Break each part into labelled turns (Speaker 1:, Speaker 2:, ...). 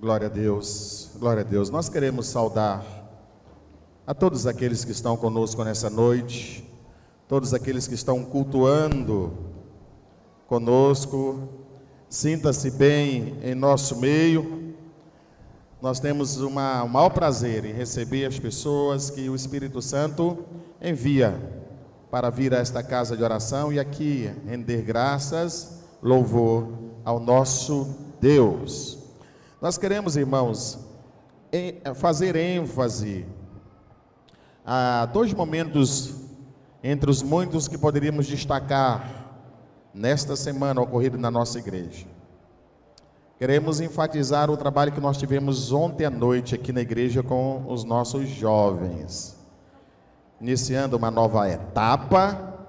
Speaker 1: Glória a Deus, glória a Deus. Nós queremos saudar a todos aqueles que estão conosco nessa noite, todos aqueles que estão cultuando conosco. Sinta-se bem em nosso meio. Nós temos o maior prazer em receber as pessoas que o Espírito Santo envia para vir a esta casa de oração e aqui render graças, louvor ao nosso Deus. Nós queremos, irmãos, fazer ênfase a dois momentos entre os muitos que poderíamos destacar nesta semana ocorrido na nossa igreja. Queremos enfatizar o trabalho que nós tivemos ontem à noite aqui na igreja com os nossos jovens, iniciando uma nova etapa,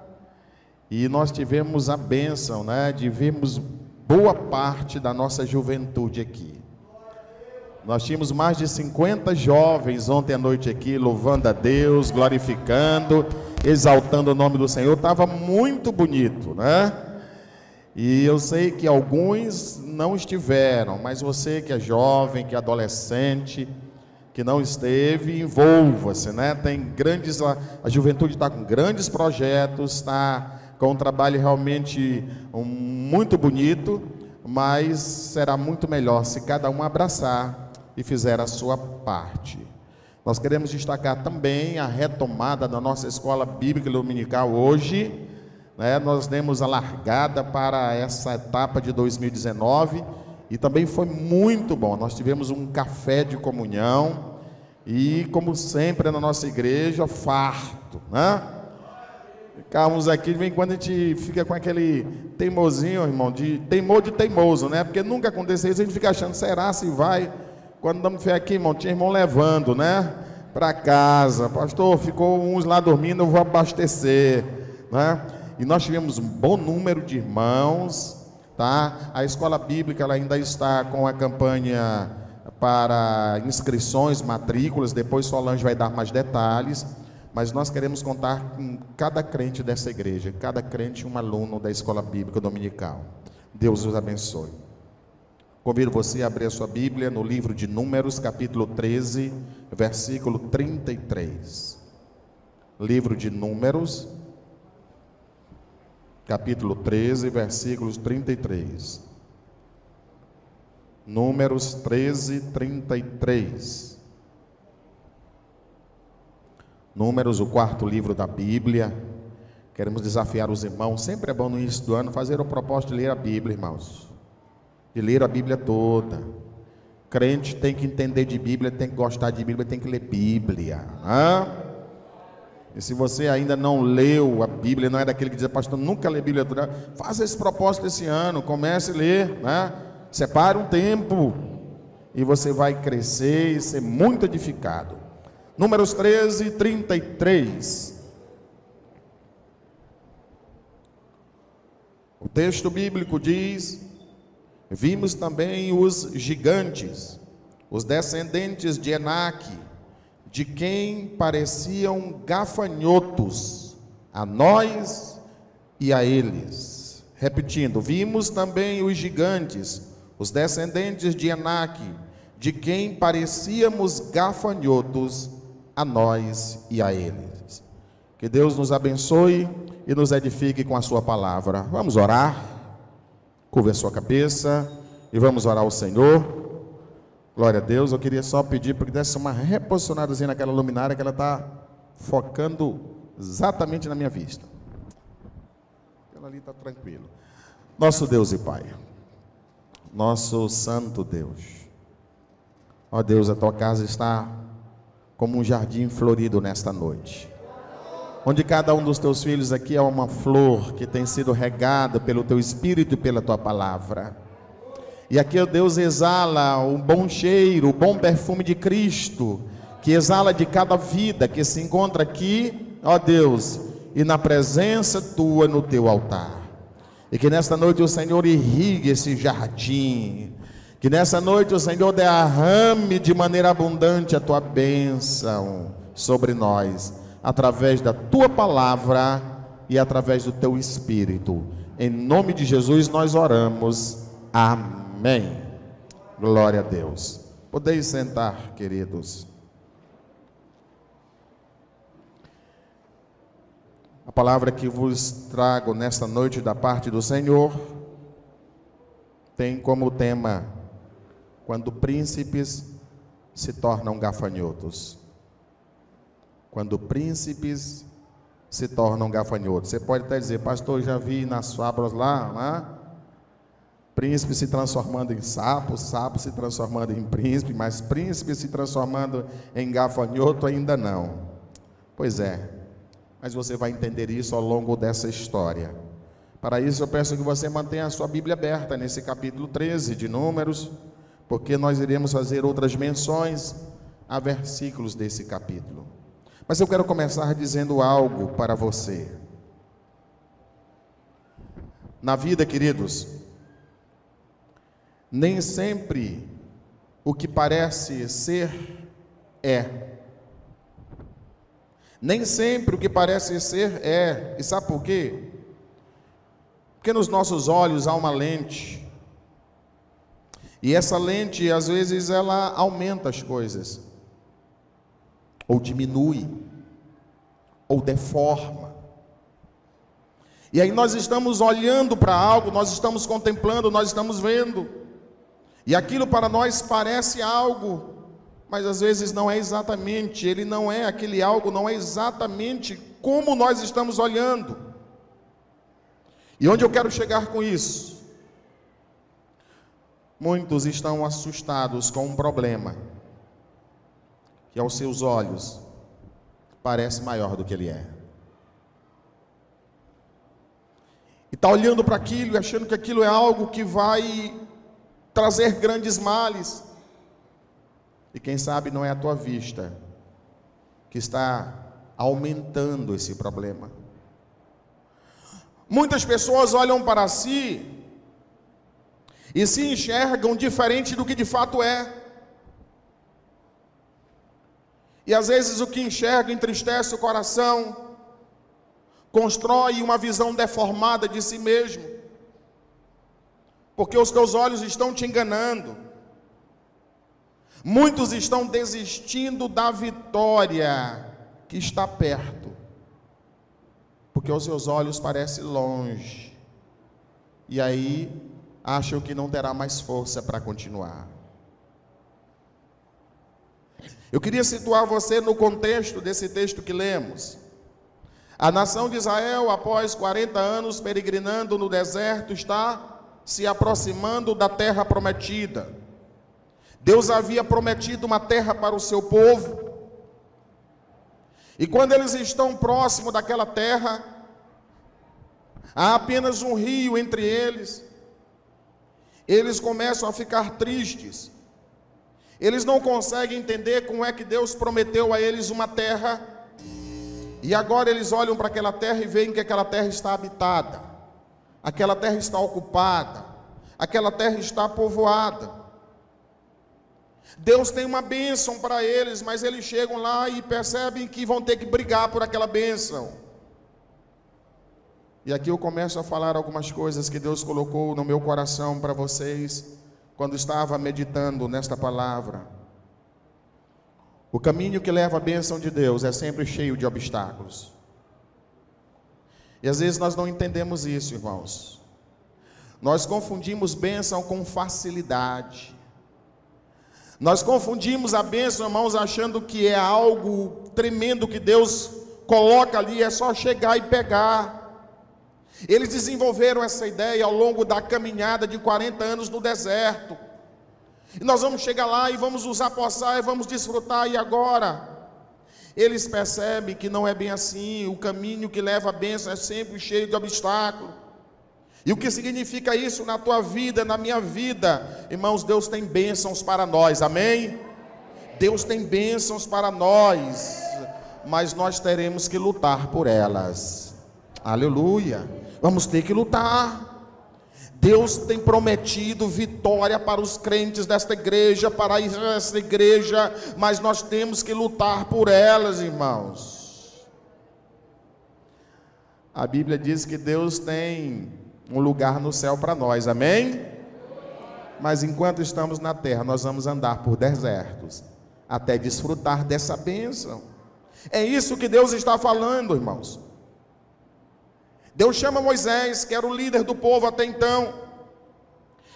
Speaker 1: e nós tivemos a bênção, de vermos boa parte da nossa juventude aqui. Nós tínhamos mais de 50 jovens ontem à noite aqui, louvando a Deus, glorificando, exaltando o nome do Senhor. Estava muito bonito, E eu sei que alguns não estiveram, mas você que é jovem, que é adolescente, que não esteve, envolva-se, Tem grandes, a juventude está com grandes projetos, está com um trabalho realmente muito bonito, mas será muito melhor se cada um abraçar e fizer a sua parte. Nós queremos destacar também a retomada da nossa escola bíblica dominical hoje, Nós demos a largada para essa etapa de 2019 e também foi muito bom. Nós tivemos um café de comunhão e, como sempre na nossa igreja, farto, Ficamos aqui, de vez em quando a gente fica com aquele teimosinho, irmão, de teimoso, Porque nunca aconteceu isso, a gente fica achando, será se vai? Quando damos fé aqui, irmão, tinha irmão levando, para casa. Pastor, ficou uns lá dormindo, eu vou abastecer, E nós tivemos um bom número de irmãos, A escola bíblica ela ainda está com a campanha para inscrições, matrículas. Depois Solange vai dar mais detalhes. Mas nós queremos contar com cada crente dessa igreja, cada crente um aluno da escola bíblica dominical. Deus os abençoe. Convido você a abrir a sua Bíblia no livro de Números, capítulo 13, versículo 33. Livro de Números, capítulo 13, versículos 33. Números 13, 33. Números, o quarto livro da Bíblia. Queremos desafiar os irmãos. Sempre é bom no início do ano fazer o propósito de ler a Bíblia, irmãos. De ler a Bíblia toda. Crente tem que entender de Bíblia, tem que gostar de Bíblia, tem que ler Bíblia. E se você ainda não leu a Bíblia, não é daquele que diz, pastor, nunca lê Bíblia toda, faça esse propósito esse ano, comece a ler, Separe um tempo e você vai crescer e ser muito edificado. Números 13, 33. O texto bíblico diz: vimos também os gigantes, os descendentes de Enaque, de quem pareciam gafanhotos, a nós e a eles. Repetindo, vimos também os gigantes, os descendentes de Enaque, de quem parecíamos gafanhotos, a nós e a eles. Que Deus nos abençoe e nos edifique com a sua palavra. Vamos orar? Curva a sua cabeça e vamos orar ao Senhor. Glória a Deus. Eu queria só pedir para que desse uma reposicionadazinha naquela luminária, que ela está focando exatamente na minha vista. Aquela ali está tranquilo. Nosso Deus e Pai, nosso santo Deus, ó Deus, a tua casa está como um jardim florido nesta noite, onde cada um dos teus filhos aqui é uma flor que tem sido regada pelo teu Espírito e pela tua palavra. E aqui, ó Deus, exala o bom cheiro, o bom perfume de Cristo, que exala de cada vida que se encontra aqui, ó Deus, e na presença tua no teu altar. E que nesta noite o Senhor irrigue esse jardim, que nessa noite o Senhor derrame de maneira abundante a tua bênção sobre nós, através da tua palavra e através do teu Espírito. Em nome de Jesus nós oramos. Amém. Glória a Deus. Podeis sentar, queridos. A palavra que vos trago nesta noite da parte do Senhor tem como tema: quando príncipes se tornam gafanhotos. Quando príncipes se tornam gafanhotos. Você pode até dizer: pastor, já vi nas fábulas lá, príncipe se transformando em sapo, sapo se transformando em príncipe, mas príncipe se transformando em gafanhoto ainda não. Pois é, mas você vai entender isso ao longo dessa história. Para isso eu peço que você mantenha a sua Bíblia aberta nesse capítulo 13 de Números, porque nós iremos fazer outras menções a versículos desse capítulo. Mas eu quero começar dizendo algo para você. Na vida, queridos, nem sempre o que parece ser é. Nem sempre o que parece ser é. E sabe por quê? Porque nos nossos olhos há uma lente. E essa lente, às vezes, ela aumenta as coisas. Ou diminui. Ou deforma. E aí nós estamos olhando para algo, nós estamos contemplando, nós estamos vendo. E aquilo para nós parece algo, mas às vezes não é exatamente, ele não é aquele algo, não é exatamente como nós estamos olhando. E onde eu quero chegar com isso? Muitos estão assustados com um problema, que aos seus olhos parece maior do que ele é. E está olhando para aquilo e achando que aquilo é algo que vai trazer grandes males. E quem sabe não é a tua vista que está aumentando esse problema. Muitas pessoas olham para si e se enxergam diferente do que de fato é. E às vezes o que enxerga entristece o coração, constrói uma visão deformada de si mesmo, porque os teus olhos estão te enganando. Muitos estão desistindo da vitória que está perto, porque os seus olhos parecem longe, e aí acham que não terá mais força para continuar. Eu queria situar você no contexto desse texto que lemos. A nação de Israel, após 40 anos peregrinando no deserto, está se aproximando da terra prometida. Deus havia prometido uma terra para o seu povo. E quando eles estão próximo daquela terra, há apenas um rio entre eles. Eles começam a ficar tristes. Eles não conseguem entender como é que Deus prometeu a eles uma terra, e agora eles olham para aquela terra e veem que aquela terra está habitada, aquela terra está ocupada, aquela terra está povoada. Deus tem uma bênção para eles, mas eles chegam lá e percebem que vão ter que brigar por aquela bênção. E aqui eu começo a falar algumas coisas que Deus colocou no meu coração para vocês, quando estava meditando nesta palavra. O caminho que leva à bênção de Deus é sempre cheio de obstáculos. E às vezes nós não entendemos isso, irmãos. Nós confundimos bênção com facilidade. Nós confundimos a bênção, irmãos, achando que é algo tremendo que Deus coloca ali, é só chegar e pegar. Eles desenvolveram essa ideia ao longo da caminhada de 40 anos no deserto. E nós vamos chegar lá e vamos nos apossar e vamos desfrutar, e agora? Eles percebem que não é bem assim, o caminho que leva a bênção é sempre cheio de obstáculos. E o que significa isso na tua vida, na minha vida? Irmãos, Deus tem bênçãos para nós, amém? Deus tem bênçãos para nós, mas nós teremos que lutar por elas. Aleluia! Vamos ter que lutar. Deus tem prometido vitória para os crentes desta igreja, para esta igreja, mas nós temos que lutar por elas, irmãos. A Bíblia diz que Deus tem um lugar no céu para nós, amém? Mas enquanto estamos na terra, nós vamos andar por desertos, até desfrutar dessa bênção. É isso que Deus está falando, irmãos. Deus chama Moisés, que era o líder do povo até então,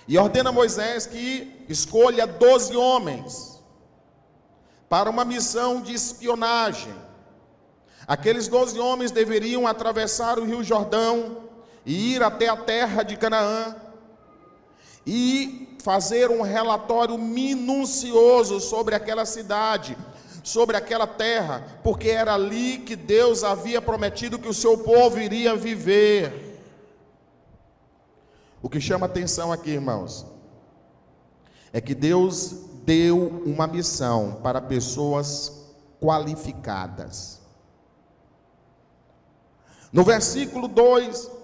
Speaker 1: e ordena a Moisés que escolha 12 homens para uma missão de espionagem. Aqueles 12 homens deveriam atravessar o Rio Jordão e ir até a terra de Canaã e fazer um relatório minucioso sobre aquela cidade, sobre aquela terra, porque era ali que Deus havia prometido que o seu povo iria viver. O que chama atenção aqui, irmãos, é que Deus deu uma missão para pessoas qualificadas. No versículo 2,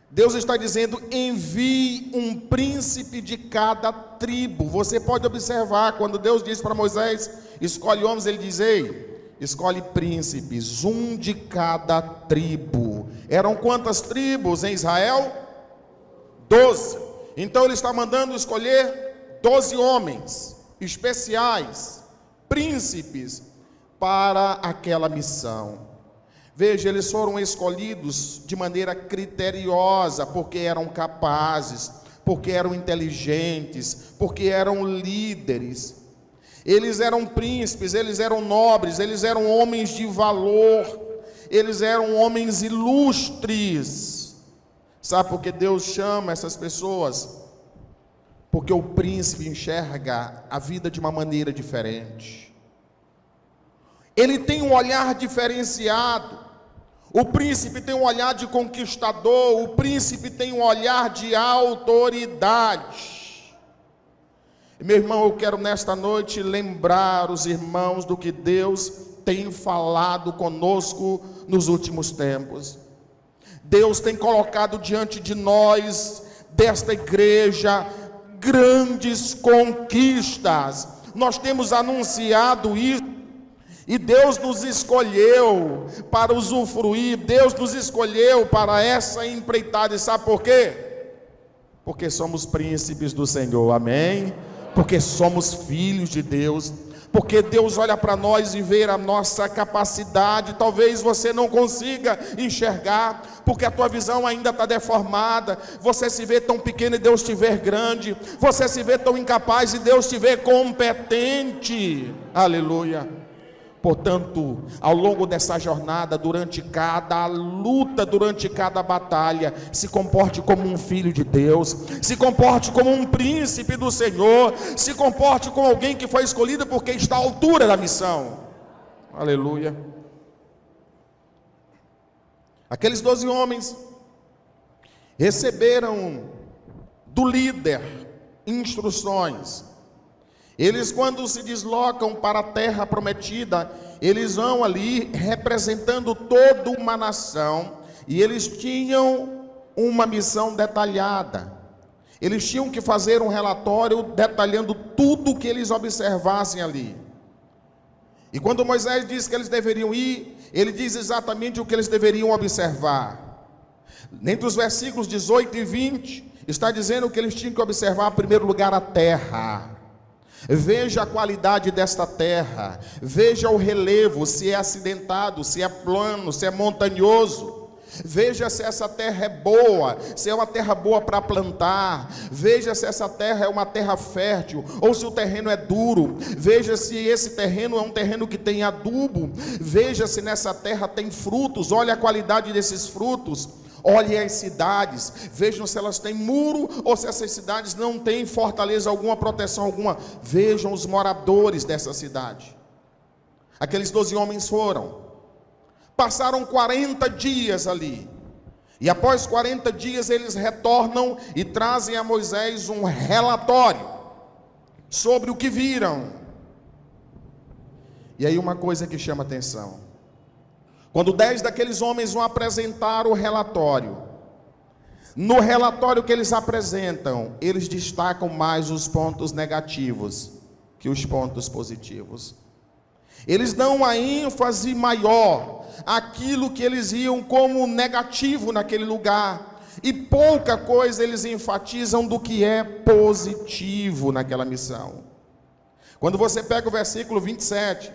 Speaker 1: Deus está dizendo: envie um príncipe de cada tribo. Você pode observar, quando Deus diz para Moisés, escolhe homens, ele diz: ei, escolhe príncipes, um de cada tribo. Eram quantas tribos em Israel? 12. Então ele está mandando escolher 12 homens especiais, príncipes, para aquela missão. Veja, eles foram escolhidos de maneira criteriosa, porque eram capazes, porque eram inteligentes, porque eram líderes. Eles eram príncipes, eles eram nobres, eles eram homens de valor, eles eram homens ilustres. Sabe por que Deus chama essas pessoas? Porque o príncipe enxerga a vida de uma maneira diferente. Ele tem um olhar diferenciado. O príncipe tem um olhar de conquistador. O príncipe tem um olhar de autoridade. E, meu irmão, eu quero nesta noite lembrar os irmãos do que Deus tem falado conosco nos últimos tempos. Deus tem colocado diante de nós, desta igreja, grandes conquistas. Nós temos anunciado isso, e Deus nos escolheu para usufruir, Deus nos escolheu para essa empreitada. E sabe por quê? Porque somos príncipes do Senhor, amém? Porque somos filhos de Deus, porque Deus olha para nós e vê a nossa capacidade. Talvez você não consiga enxergar, porque a tua visão ainda está deformada. Você se vê tão pequeno e Deus te vê grande. Você se vê tão incapaz e Deus te vê competente. Aleluia. Portanto, ao longo dessa jornada, durante cada luta, durante cada batalha, se comporte como um filho de Deus, se comporte como um príncipe do Senhor, se comporte como alguém que foi escolhido porque está à altura da missão. Aleluia. Aqueles 12 homens receberam do líder instruções. Eles, quando se deslocam para a terra prometida, eles vão ali representando toda uma nação, e eles tinham uma missão detalhada. Eles tinham que fazer um relatório detalhando tudo o que eles observassem ali. E quando Moisés disse que eles deveriam ir, ele diz exatamente o que eles deveriam observar. Entre os versículos 18 e 20, está dizendo que eles tinham que observar, em primeiro lugar, a terra. Veja a qualidade desta terra, veja o relevo, se é acidentado, se é plano, se é montanhoso. Veja se essa terra é boa, se é uma terra boa para plantar. Veja se essa terra é uma terra fértil, ou se o terreno é duro. Veja se esse terreno é um terreno que tem adubo. Veja se nessa terra tem frutos, olha a qualidade desses frutos. Olhe as cidades, vejam se elas têm muro ou se essas cidades não têm fortaleza alguma, proteção alguma. Vejam os moradores dessa cidade. Aqueles 12 homens passaram 40 dias ali, e após 40 dias eles retornam e trazem a Moisés um relatório sobre o que viram. E aí uma coisa que chama atenção: quando 10 daqueles homens vão apresentar o relatório, no relatório que eles apresentam, eles destacam mais os pontos negativos que os pontos positivos. Eles dão uma ênfase maior àquilo que eles iam como negativo naquele lugar. e pouca coisa eles enfatizam do que é positivo naquela missão. Quando você pega o versículo 27,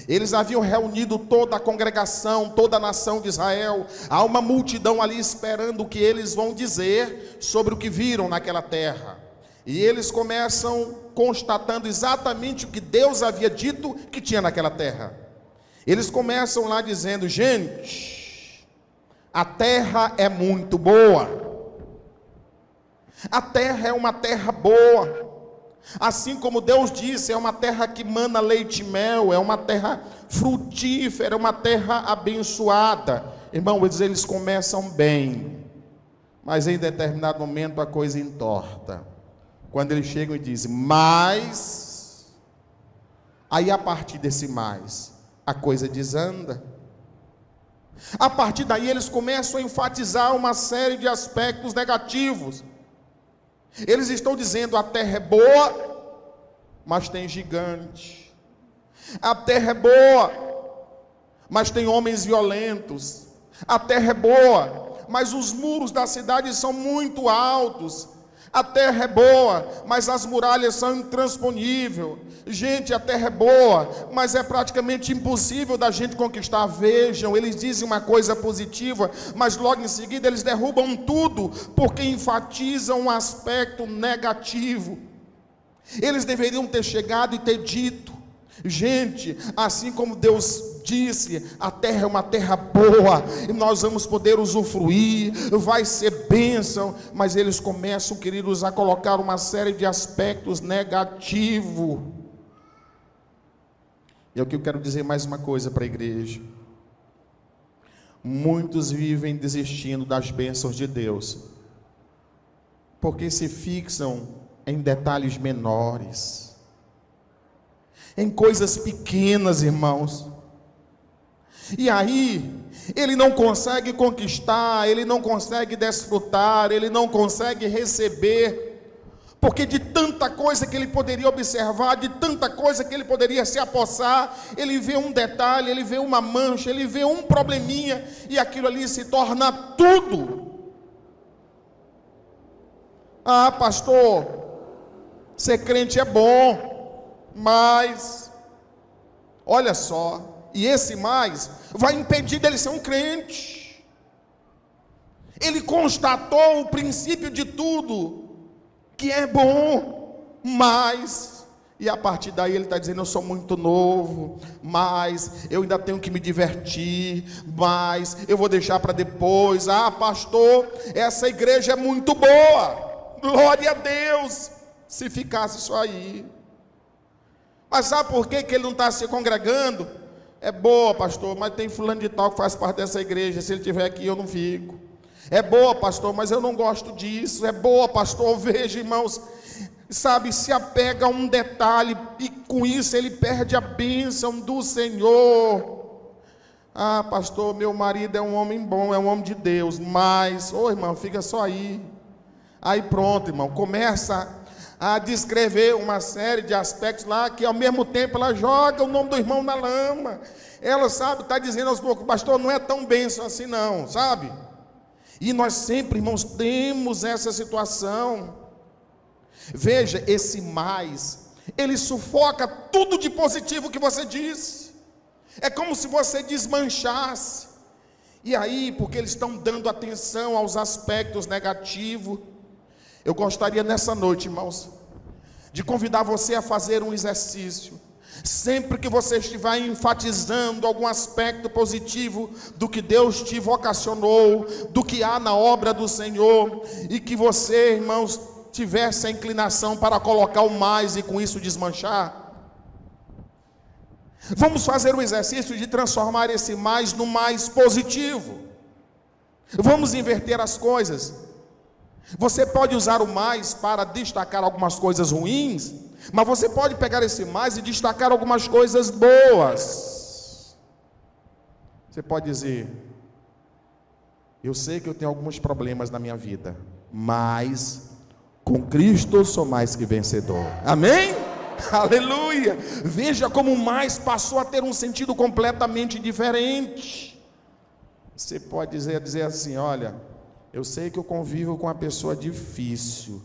Speaker 1: eles haviam reunido toda a congregação, toda a nação de Israel. Há uma multidão ali esperando o que eles vão dizer sobre o que viram naquela terra. E eles começam constatando exatamente o que Deus havia dito que tinha naquela terra. Eles começam lá dizendo: gente, a terra é muito boa. A terra é uma terra boa. Assim como Deus disse, é uma terra que mana leite e mel, é uma terra frutífera, é uma terra abençoada. Irmãos, eles começam bem, mas em determinado momento a coisa entorta. Quando eles chegam e dizem, mas, aí a partir desse mais, a coisa desanda. A partir daí eles começam a enfatizar uma série de aspectos negativos. Eles estão dizendo: a terra é boa, mas tem gigante. A terra é boa, mas tem homens violentos. A terra é boa, mas os muros da cidade são muito altos. A terra é boa, mas as muralhas são intransponíveis. Gente, a terra é boa, mas é praticamente impossível da gente conquistar. Vejam, eles dizem uma coisa positiva, mas logo em seguida eles derrubam tudo, porque enfatizam um aspecto negativo. Eles deveriam ter chegado e ter dito: gente, assim como Deus disse, a terra é uma terra boa, e nós vamos poder usufruir, vai ser bênção. Mas eles começam, queridos, a colocar uma série de aspectos negativos. E é o que eu quero dizer mais uma coisa para a igreja: muitos vivem desistindo das bênçãos de Deus, porque se fixam em detalhes menores, em coisas pequenas, irmãos. E aí, ele não consegue conquistar, ele não consegue desfrutar, ele não consegue receber, porque de tanta coisa que ele poderia observar, de tanta coisa que ele poderia se apossar, ele vê um detalhe, ele vê uma mancha, ele vê um probleminha, e aquilo ali se torna tudo. Ah, pastor, ser crente é bom, mas, olha só, e esse mais vai impedir dele ser um crente. Ele constatou o princípio de tudo, que é bom, mas, e a partir daí ele está dizendo: eu sou muito novo, mas eu ainda tenho que me divertir, mas eu vou deixar para depois. Ah, pastor, essa igreja é muito boa, glória a Deus, se ficasse só aí. Mas sabe por que ele não está se congregando? É boa, pastor, mas tem fulano de tal que faz parte dessa igreja, se ele estiver aqui eu não fico. É boa, pastor, mas eu não gosto disso. É boa, pastor, veja, irmãos, sabe, se apega a um detalhe, e com isso ele perde a bênção do Senhor. Ah, pastor, meu marido é um homem bom, é um homem de Deus, mas, irmão, fica só aí. Aí pronto, irmão, começa a descrever uma série de aspectos lá, que ao mesmo tempo ela joga o nome do irmão na lama. Ela, sabe, está dizendo aos poucos: pastor, não é tão bênção assim não, sabe? E nós sempre, irmãos, temos essa situação. Veja, esse mais, ele sufoca tudo de positivo que você disse. É como se você desmanchasse. E aí, porque eles estão dando atenção aos aspectos negativos, eu gostaria nessa noite, irmãos, de convidar você a fazer um exercício. Sempre que você estiver enfatizando algum aspecto positivo do que Deus te vocacionou, do que há na obra do Senhor, e que você, irmãos, tivesse a inclinação para colocar o mais e com isso desmanchar, vamos fazer o exercício de transformar esse mais no mais positivo. Vamos inverter as coisas. Você pode usar o mais para destacar algumas coisas ruins, mas você pode pegar esse mais e destacar algumas coisas boas. Você pode dizer: eu sei que eu tenho alguns problemas na minha vida, mas com Cristo eu sou mais que vencedor. Amém? Aleluia! Veja como o mais passou a ter um sentido completamente diferente. Você pode dizer assim: olha, eu sei que eu convivo com uma pessoa difícil,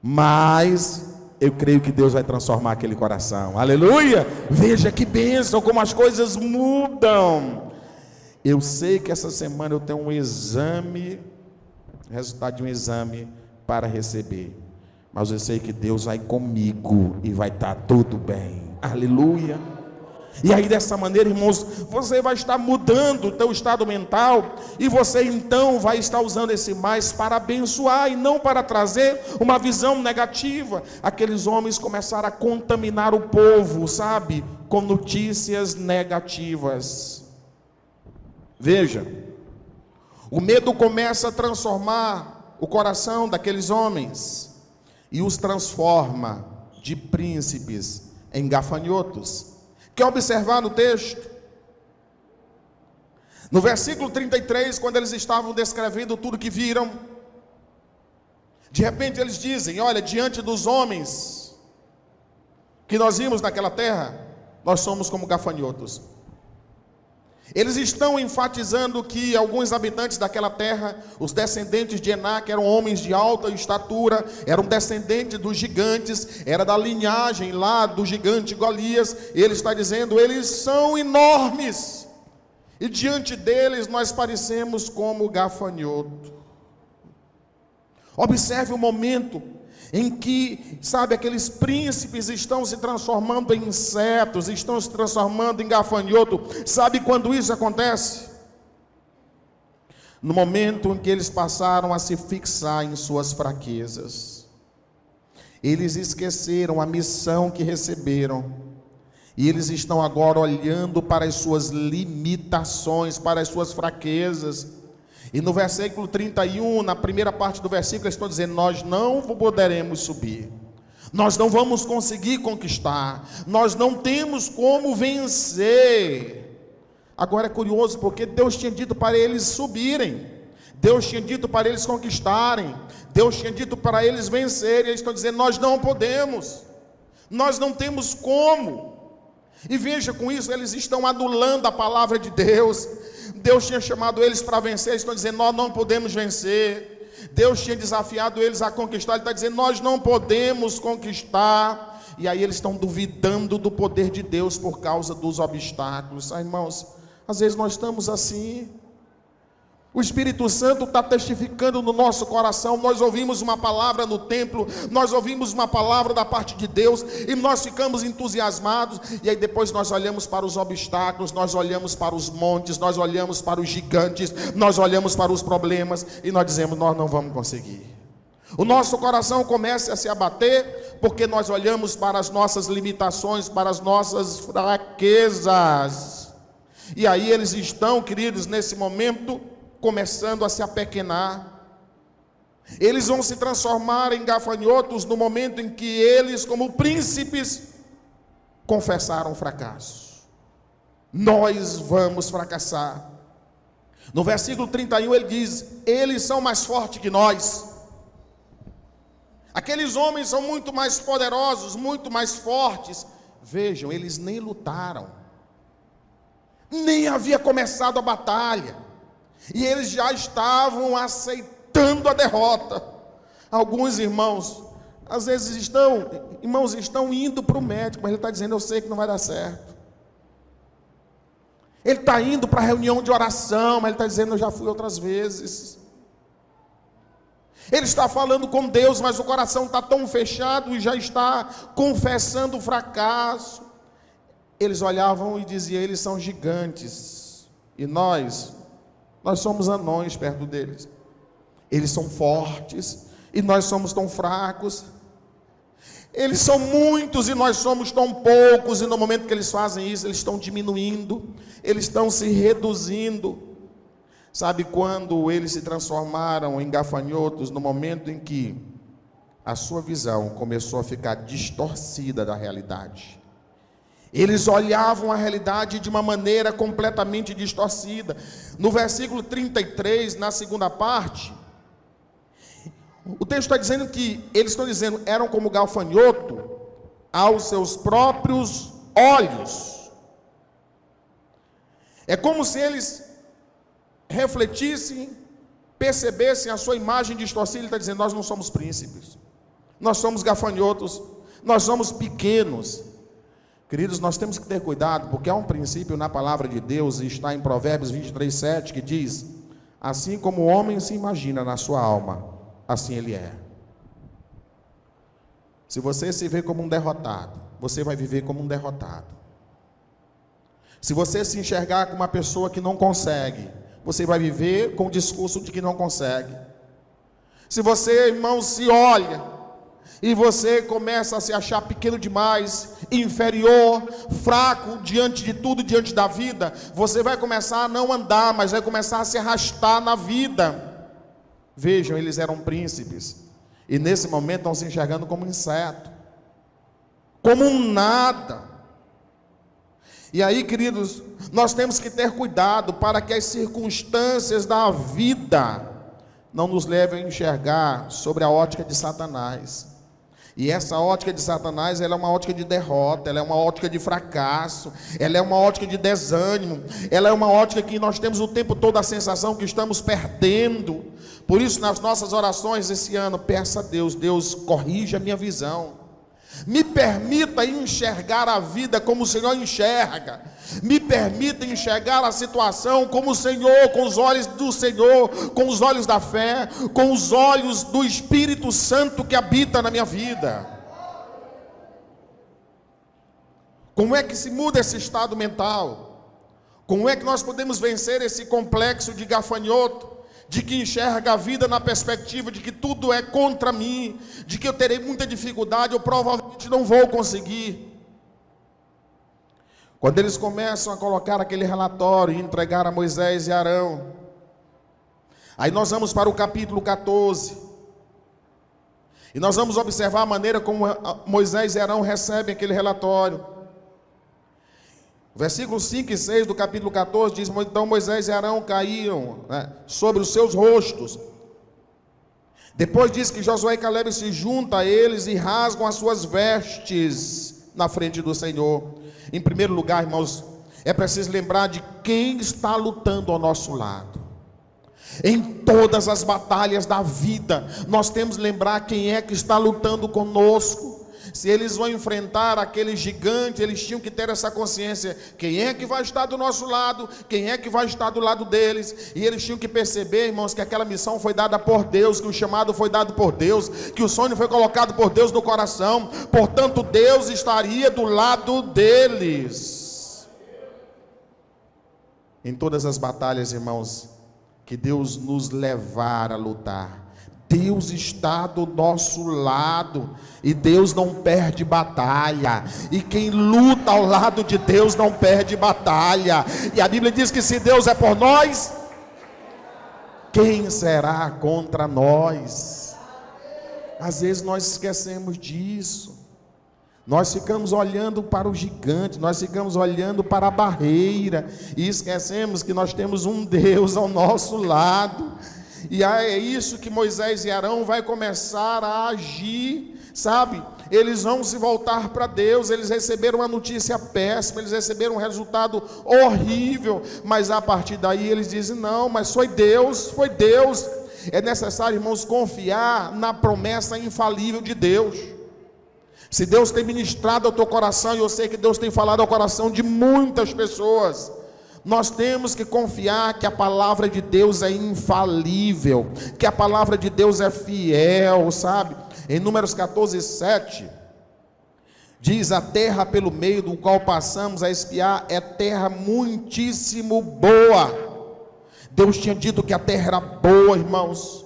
Speaker 1: mas eu creio que Deus vai transformar aquele coração. Aleluia! Veja que bênção, como as coisas mudam. Eu sei que essa semana eu tenho um exame, resultado de um exame para receber, mas eu sei que Deus vai comigo e vai estar tudo bem. Aleluia! E aí dessa maneira, irmãos, você vai estar mudando o teu estado mental, e você então vai estar usando esse mais para abençoar e não para trazer uma visão negativa. Aqueles homens começaram a contaminar o povo, sabe, com notícias negativas. Veja, o medo começa a transformar o coração daqueles homens e os transforma de príncipes em gafanhotos. Quer observar no texto? No versículo 33, quando eles estavam descrevendo tudo que viram, de repente eles dizem: olha, diante dos homens que nós vimos naquela terra, nós somos como gafanhotos. Eles estão enfatizando que alguns habitantes daquela terra, os descendentes de Enaque, eram homens de alta estatura, eram descendentes dos gigantes, era da linhagem lá do gigante Golias. Ele está dizendo: eles são enormes, e diante deles nós parecemos como gafanhoto. Observe o momento em que, sabe, aqueles príncipes estão se transformando em insetos, estão se transformando em gafanhoto. Sabe quando isso acontece? No momento em que eles passaram a se fixar em suas fraquezas. Eles esqueceram a missão que receberam, e eles estão agora olhando para as suas limitações, para as suas fraquezas. E no versículo 31, na primeira parte do versículo, eles estão dizendo: nós não poderemos subir, nós não vamos conseguir conquistar, nós não temos como vencer. Agora é curioso, porque Deus tinha dito para eles subirem, Deus tinha dito para eles conquistarem, Deus tinha dito para eles vencerem. Eles estão dizendo: nós não podemos, nós não temos como. E veja, com isso eles estão anulando a palavra de Deus. Deus tinha chamado eles para vencer, eles estão dizendo: nós não podemos vencer. Deus tinha desafiado eles a conquistar, ele está dizendo: nós não podemos conquistar. E aí eles estão duvidando do poder de Deus por causa dos obstáculos. Irmãos, às vezes nós estamos assim. O Espírito Santo está testificando no nosso coração. Nós ouvimos uma palavra no templo, nós ouvimos uma palavra da parte de Deus, e nós ficamos entusiasmados, e aí depois nós olhamos para os obstáculos, nós olhamos para os montes, nós olhamos para os gigantes, nós olhamos para os problemas, e nós dizemos: nós não vamos conseguir. O nosso coração começa a se abater, porque nós olhamos para as nossas limitações, para as nossas fraquezas. E aí eles estão, queridos, nesse momento, começando a se apequenar. Eles vão se transformar em gafanhotos no momento em que eles, como príncipes, confessaram o fracasso. Nós vamos fracassar. No versículo 31 ele diz: eles são mais fortes que nós. Aqueles homens são muito mais poderosos, muito mais fortes. Vejam, eles nem lutaram, nem havia começado a batalha, e eles já estavam aceitando a derrota. Alguns irmãos, às vezes estão indo para o médico, mas ele está dizendo: eu sei que não vai dar certo. Ele está indo para a reunião de oração, mas ele está dizendo: eu já fui outras vezes. Ele está falando com Deus, mas o coração está tão fechado e já está confessando o fracasso. Eles olhavam e diziam: eles são gigantes, e nós somos anões perto deles. Eles são fortes e nós somos tão fracos. Eles são muitos e nós somos tão poucos, e no momento que eles fazem isso, eles estão diminuindo, eles estão se reduzindo. Sabe quando eles se transformaram em gafanhotos? No momento em que a sua visão começou a ficar distorcida da realidade. Eles olhavam a realidade de uma maneira completamente distorcida. No versículo 33, na segunda parte, o texto está dizendo que eles estão dizendo: eram como gafanhoto aos seus próprios olhos. É como se eles refletissem percebessem a sua imagem distorcida. Ele está dizendo: nós não somos príncipes, nós somos gafanhotos, nós somos pequenos. Queridos, nós temos que ter cuidado, porque há um princípio na palavra de Deus, e está em Provérbios 23:7, que diz: assim como o homem se imagina na sua alma, assim ele é. Se você se vê como um derrotado, você vai viver como um derrotado. Se você se enxergar como uma pessoa que não consegue, você vai viver com o discurso de que não consegue. Se você, irmão, se olha e você começa a se achar pequeno demais, inferior, fraco diante de tudo, diante da vida, você vai começar a não andar, mas vai começar a se arrastar na vida. Vejam, eles eram príncipes, e nesse momento estão se enxergando como inseto, como um nada. E aí, queridos, nós temos que ter cuidado para que as circunstâncias da vida não nos levem a enxergar sobre a ótica de Satanás. E essa ótica de Satanás, ela é uma ótica de derrota, ela é uma ótica de fracasso, ela é uma ótica de desânimo, ela é uma ótica que nós temos o tempo todo a sensação que estamos perdendo. Por isso, nas nossas orações esse ano, peça a Deus: Deus, corrija a minha visão, me permita enxergar a vida como o Senhor enxerga, me permita enxergar a situação como o Senhor, com os olhos do Senhor, com os olhos da fé, com os olhos do Espírito Santo que habita na minha vida. Como é que se muda esse estado mental? Como é que nós podemos vencer esse complexo de gafanhoto, de que enxerga a vida na perspectiva de que tudo é contra mim, de que eu terei muita dificuldade, eu provavelmente não vou conseguir? Quando eles começam a colocar aquele relatório e entregar a Moisés e Arão, aí nós vamos para o capítulo 14, e nós vamos observar a maneira como Moisés e Arão recebem aquele relatório. Versículos 5 e 6 do capítulo 14 diz: então Moisés e Arão caíram, sobre os seus rostos. Depois diz que Josué e Caleb se juntam a eles e rasgam as suas vestes na frente do Senhor. Em primeiro lugar, irmãos, é preciso lembrar de quem está lutando ao nosso lado. Em todas as batalhas da vida, nós temos que lembrar quem é que está lutando conosco. Se eles vão enfrentar aquele gigante, eles tinham que ter essa consciência: quem é que vai estar do nosso lado, quem é que vai estar do lado deles. E eles tinham que perceber, irmãos, que aquela missão foi dada por Deus, que o chamado foi dado por Deus, que o sonho foi colocado por Deus no coração. Portanto, Deus estaria do lado deles. Em todas as batalhas, irmãos, que Deus nos levar a lutar, Deus está do nosso lado, e Deus não perde batalha, e quem luta ao lado de Deus não perde batalha. E a Bíblia diz que se Deus é por nós, quem será contra nós? Às vezes nós esquecemos disso, nós ficamos olhando para o gigante, nós ficamos olhando para a barreira, e esquecemos que nós temos um Deus ao nosso lado. E é isso que Moisés e Arão vai começar a agir, sabe? Eles vão se voltar para Deus. Eles receberam uma notícia péssima, eles receberam um resultado horrível, mas a partir daí eles dizem: não, mas foi Deus, foi Deus. É necessário, irmãos, confiar na promessa infalível de Deus. Se Deus tem ministrado ao teu coração, e eu sei que Deus tem falado ao coração de muitas pessoas, nós temos que confiar que a palavra de Deus é infalível, que a palavra de Deus é fiel, sabe? Em Números 14:7, diz: a terra pelo meio do qual passamos a espiar é terra muitíssimo boa. Deus tinha dito que a terra era boa, irmãos.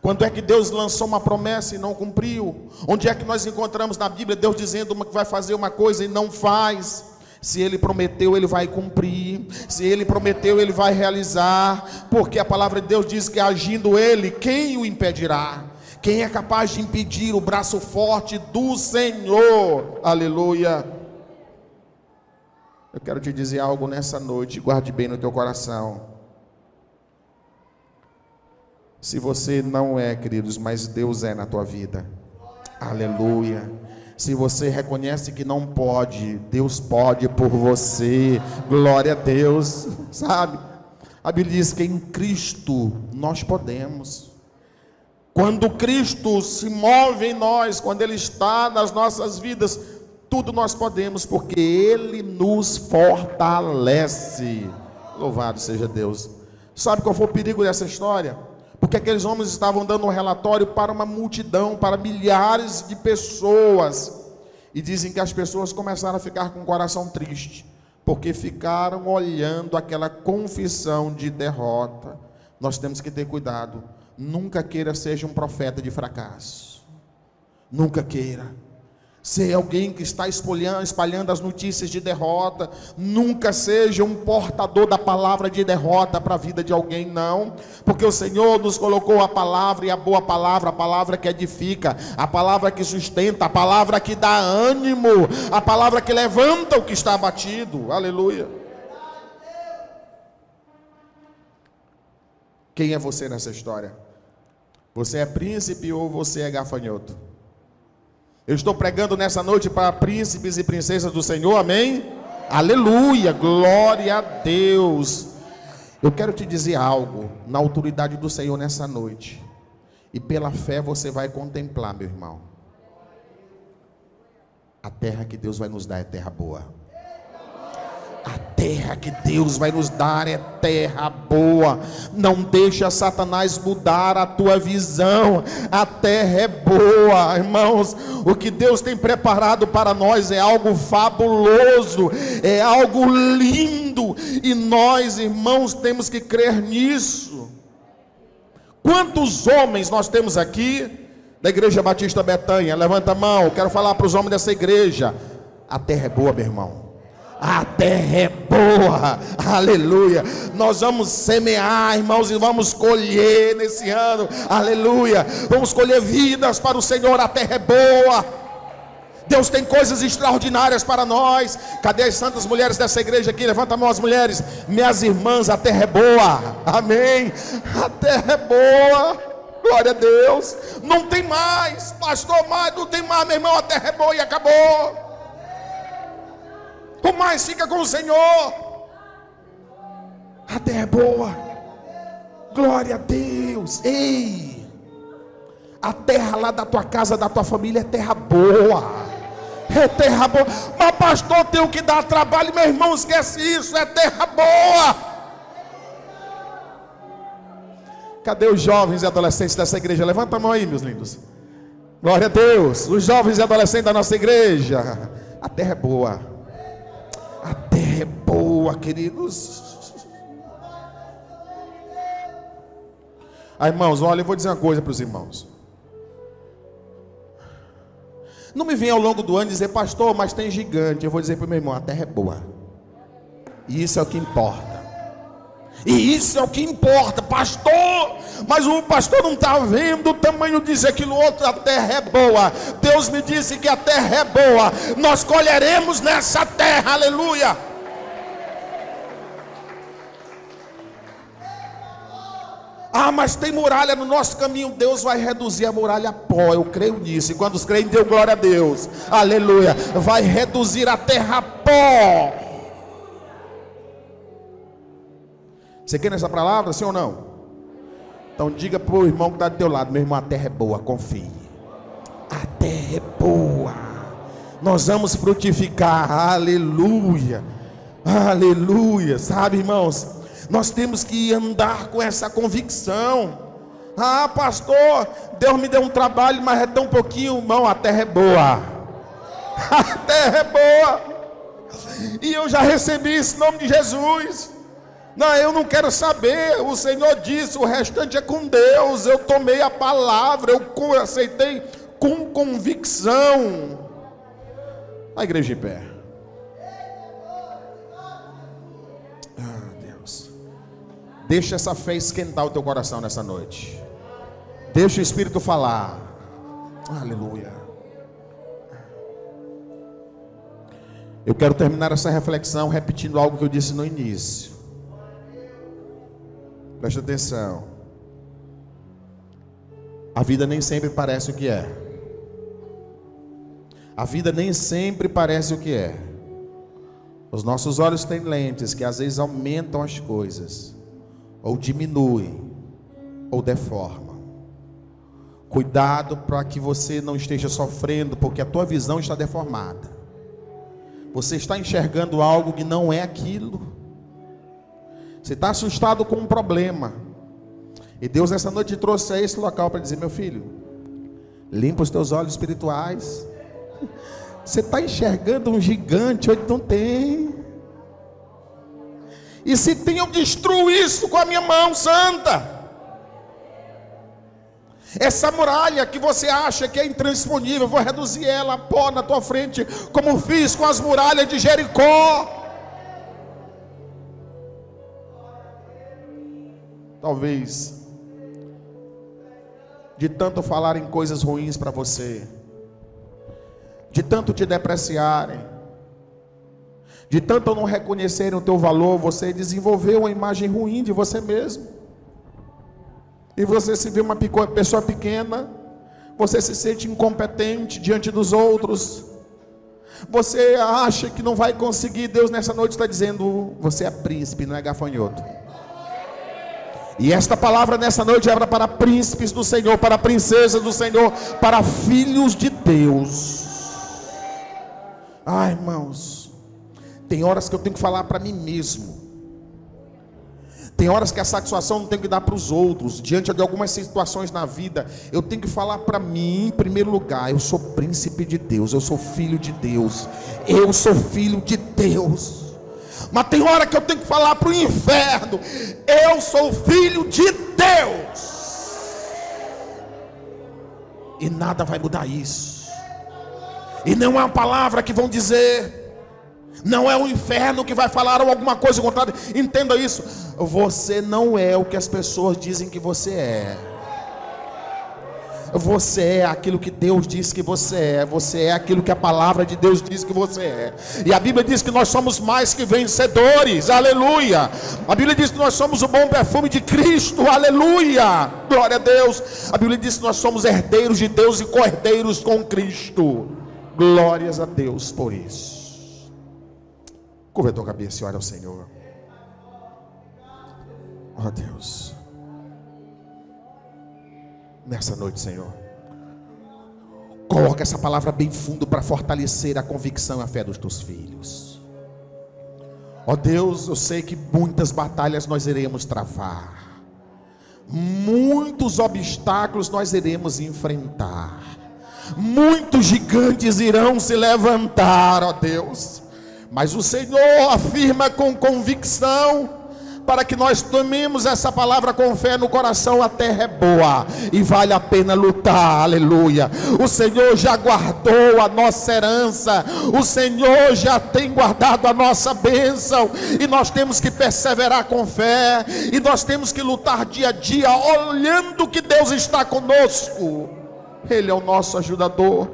Speaker 1: Quando é que Deus lançou uma promessa e não cumpriu? Onde é que nós encontramos na Bíblia Deus dizendo que vai fazer uma coisa e não faz? Se Ele prometeu, Ele vai cumprir. Se Ele prometeu, Ele vai realizar. Porque a palavra de Deus diz que agindo Ele, quem o impedirá? Quem é capaz de impedir o braço forte do Senhor? Aleluia. Eu quero te dizer algo nessa noite, guarde bem no teu coração. Se você não é, queridos, mas Deus é na tua vida. Aleluia. Se você reconhece que não pode, Deus pode por você. Glória a Deus, sabe? A Bíblia diz que em Cristo nós podemos. Quando Cristo se move em nós, quando Ele está nas nossas vidas, tudo nós podemos, porque Ele nos fortalece. Louvado seja Deus. Sabe qual foi o perigo dessa história? Porque aqueles homens estavam dando um relatório para uma multidão, para milhares de pessoas. E dizem que as pessoas começaram a ficar com o coração triste, porque ficaram olhando aquela confissão de derrota. Nós temos que ter cuidado. Nunca queira seja um profeta de fracasso. Nunca queira ser alguém que está espalhando as notícias de derrota. Nunca seja um portador da palavra de derrota para a vida de alguém, não. Porque o Senhor nos colocou a palavra, e a boa palavra, a palavra que edifica, a palavra que sustenta, a palavra que dá ânimo, a palavra que levanta o que está abatido. Aleluia. Quem é você nessa história? Você é príncipe ou você é gafanhoto? Eu estou pregando nessa noite para príncipes e princesas do Senhor, amém? Aleluia, glória a Deus. Eu quero te dizer algo na autoridade do Senhor nessa noite, e pela fé você vai contemplar, meu irmão. A terra que Deus vai nos dar é terra boa. A terra que Deus vai nos dar é terra boa. Não deixa Satanás mudar a tua visão. A terra é boa, irmãos. O que Deus tem preparado para nós é algo fabuloso, é algo lindo, e nós, irmãos, temos que crer nisso. Quantos homens nós temos aqui da Igreja Batista Betânia? Levanta a mão, quero falar para os homens dessa igreja. A terra é boa, meu irmão. A terra é boa, aleluia. Nós vamos semear, irmãos, e vamos colher nesse ano, aleluia. Vamos colher vidas para o Senhor. A terra é boa. Deus tem coisas extraordinárias para nós. Cadê as santas mulheres dessa igreja aqui? Levanta a mão as mulheres. Minhas irmãs, a terra é boa, amém. A terra é boa, glória a Deus. Não tem mais, pastor, mais não tem mais, meu irmão. A terra é boa e acabou. O mais fica com o Senhor. A terra é boa, glória a Deus. Ei, a terra lá da tua casa, da tua família é terra boa. É terra boa. Mas pastor, tem que dar trabalho. Meu irmão, esquece isso. É terra boa. Cadê os jovens e adolescentes dessa igreja? Levanta a mão aí, meus lindos. Glória a Deus. Os jovens e adolescentes da nossa igreja. A terra é boa. A terra é boa, queridos. Irmãos, olha, eu vou dizer uma coisa para os irmãos. Não me venha ao longo do ano dizer, pastor, mas tem gigante. Eu vou dizer para o meu irmão, a terra é boa. E isso é o que importa. E isso é o que importa, pastor. Mas o pastor não está vendo o tamanho disso, aquilo outro. A terra é boa. Deus me disse que a terra é boa. Nós colheremos nessa terra, aleluia. Ah, mas tem muralha no nosso caminho. Deus vai reduzir a muralha a pó. Eu creio nisso. E quando os creem, deu glória a Deus, aleluia. Vai reduzir a terra a pó. Você quer nessa palavra, sim ou não? Então diga para o irmão que está do teu lado, meu irmão, a terra é boa, confie. A terra é boa. Nós vamos frutificar, aleluia. Aleluia, sabe, irmãos? Nós temos que andar com essa convicção. Ah, pastor, Deus me deu um trabalho, mas é tão pouquinho, irmão, a terra é boa. A terra é boa. E eu já recebi isso em nome de Jesus. Não, eu não quero saber. O Senhor disse, o restante é com Deus. Eu tomei a palavra, eu aceitei com convicção. A igreja em pé. Ah, Deus. Deixa essa fé esquentar o teu coração nessa noite. Deixa o Espírito falar. Aleluia. Eu quero terminar essa reflexão repetindo algo que eu disse no início. Presta atenção. A vida nem sempre parece o que é. A vida nem sempre parece o que é. Os nossos olhos têm lentes que às vezes aumentam as coisas. ou diminui, ou deforma. Cuidado para que você não esteja sofrendo, porque a tua visão está deformada. Você está enxergando algo que não é aquilo. Você está assustado com um problema. E Deus nessa noite te trouxe a esse local para dizer: meu filho, limpa os teus olhos espirituais. Você está enxergando um gigante onde não tem. E se tem, eu destruo isso com a minha mão santa. Essa muralha que você acha que é intransponível, eu vou reduzir ela a pó na tua frente, como fiz com as muralhas de Jericó. Talvez, de tanto falarem coisas ruins para você, de tanto te depreciarem, de tanto não reconhecerem o teu valor, você desenvolveu uma imagem ruim de você mesmo. E você se vê uma pessoa pequena, você se sente incompetente diante dos outros, você acha que não vai conseguir. Deus nessa noite está dizendo: você é príncipe, não é gafanhoto. E esta palavra nessa noite é para príncipes do Senhor, para princesas do Senhor, para filhos de Deus. Ai, irmãos, tem horas que eu tenho que falar para mim mesmo. Tem horas que a satisfação não tem que dar para os outros. Diante de algumas situações na vida, eu tenho que falar para mim, em primeiro lugar: eu sou príncipe de Deus, eu sou filho de Deus, eu sou filho de Deus. Mas tem hora que eu tenho que falar para o inferno: eu sou filho de Deus. E nada vai mudar isso. E não é uma palavra que vão dizer, não é o inferno que vai falar ou alguma coisa contrária. Entenda isso: você não é o que as pessoas dizem que você é. Você é aquilo que Deus diz que você é. Você é aquilo que a palavra de Deus diz que você é. E a Bíblia diz que nós somos mais que vencedores. Aleluia. A Bíblia diz que nós somos o bom perfume de Cristo. Aleluia. Glória a Deus. A Bíblia diz que nós somos herdeiros de Deus e co-herdeiros com Cristo. Glórias a Deus por isso. Curva a tua cabeça e ora ao Senhor. Oh Deus, nessa noite, Senhor, coloca essa palavra bem fundo para fortalecer a convicção e a fé dos teus filhos. Ó Deus, eu sei que muitas batalhas nós iremos travar, muitos obstáculos nós iremos enfrentar, muitos gigantes irão se levantar, ó Deus, mas o Senhor afirma com convicção, para que nós tomemos essa palavra com fé no coração: a terra é boa e vale a pena lutar. Aleluia. O Senhor já guardou a nossa herança, o Senhor já tem guardado a nossa bênção, e nós temos que perseverar com fé, e nós temos que lutar dia a dia, olhando que Deus está conosco. Ele é o nosso ajudador,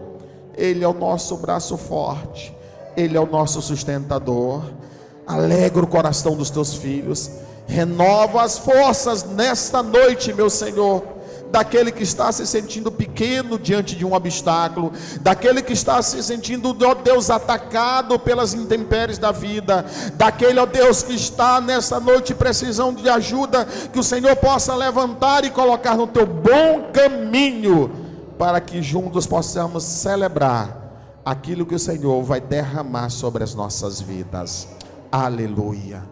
Speaker 1: Ele é o nosso braço forte, Ele é o nosso sustentador. Alegra o coração dos teus filhos, renova as forças nesta noite, meu Senhor, daquele que está se sentindo pequeno diante de um obstáculo, daquele que está se sentindo, ó Deus, atacado pelas intempéries da vida, daquele, ó Deus, que está nessa noite precisando de ajuda, que o Senhor possa levantar e colocar no teu bom caminho, para que juntos possamos celebrar aquilo que o Senhor vai derramar sobre as nossas vidas. Aleluia.